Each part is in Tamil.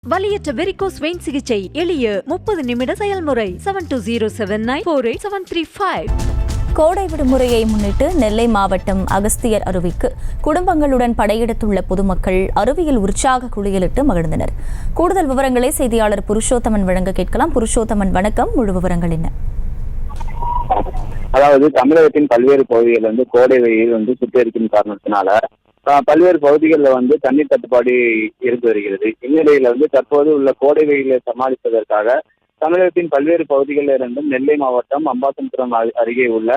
வலியற்ற வெரிகோஸ் வெயின் சிகிச்சை எளிய 30 நிமிட செயல்முறை 7207948735. கோடை விடுமுறையை முன்னிட்டு நெல்லை மாவட்டம் அகஸ்தியர் அருவிக்கு குடும்பங்களுடன் படையெடுத்துள்ள பொதுமக்கள் அருவியில் உற்சாக குளியலிட்டு மகிழ்ந்தனர். கூடுதல் விவரங்களை செய்தியாளர் புருஷோத்தமன் வழங்க கேட்கலாம். புருஷோத்தமன், வணக்கம். முழு விவரங்கள் என்ன? அதாவது தமிழகத்தின் பல்வேறு பகுதிகளில் கோடை வெயில் சுட்டெரிக்கும் காரணத்தினால பல்வேறு பகுதிகளில் தண்ணீர் தட்டுப்பாடு இருந்து வருகிறது. இந்நிலையில தற்போது உள்ள கோடை வெயிலை சமாளிப்பதற்காக தமிழகத்தின் பல்வேறு பகுதிகளில் இருந்தும் நெல்லை மாவட்டம் அம்பாசமுத்திரம் அருகே உள்ள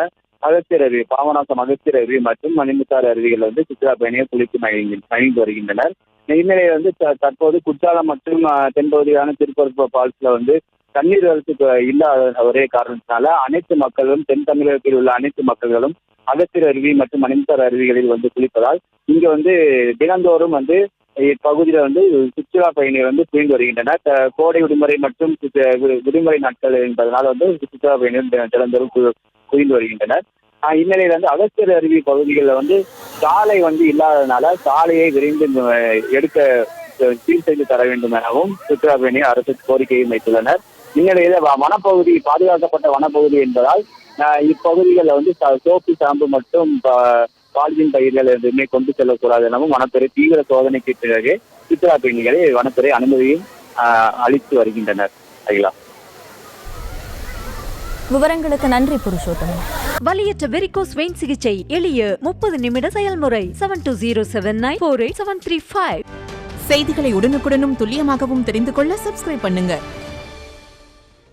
அகஸ்தியர் அருவி, பாபநாசம் அகஸ்தியர் அருவி மற்றும் மணிமுத்தாறு அருவிகள் சுற்றுலா பயணிகள் குளித்து மகிழ்ந்து வருகின்றனர். இந்நிலையில் தற்போது குற்றாலம் மற்றும் தென்பகுதியான திருப்பரப்பு ஃபால்ஸ்ல தண்ணீர் வரத்து இல்லாத ஒரே காரணத்தினால அனைத்து மக்களும், தென் தமிழகத்தில் உள்ள அனைத்து மக்கள்களும் அகஸ்தியர் அருவி மற்றும் மணிமுத்தாறு அருவிகளில் குளிப்பதால் இங்க தினந்தோறும் இப்பகுதியில சுற்றுலா பயணிகள் குவிந்து வருகின்றனர். கோடை விடுமுறை மற்றும் விடுமுறை நாட்கள் என்பதனால் சுற்றுலா பயணிகள் தினந்தோறும் குவிந்து வருகின்றனர். இந்நிலையில அகஸ்தியர் அருவி பகுதிகளில் சாலை இல்லாததுனால சாலையை விரைந்து எடுக்க சீர் செய்து தர வேண்டும் எனவும் சுற்றுலா பயணிகள் அரசுக்கு கோரிக்கையை வைத்துள்ளனர். இந்நிலையில வனப்பகுதி, பாதுகாக்கப்பட்ட வனப்பகுதி என்பதால் இப்பகுதிகளில் சோப்பு, ஷாம்பு மற்றும் பாலிதீன் பயிர்கள் எதுவுமே கொண்டு செல்லக்கூடாது எனவும் வனத்துறை தீவிர சோதனைக்கு பிறகு சுற்றுலா பயணிகளை வனத்துறை அனுமதியும் அளித்து வருகின்றனர். விவரங்களுக்கு நன்றி புருஷோத்தமன். வலியற்ற வெரிகோஸ் வெயின் சிகிச்சை எளிய 30 நிமிட செயல்முறை 7207948735. செய்திகளை உடனுக்குடனும் துல்லியமாகவும் தெரிந்து கொள்ள சப்ஸ்கிரைப் பண்ணுங்க.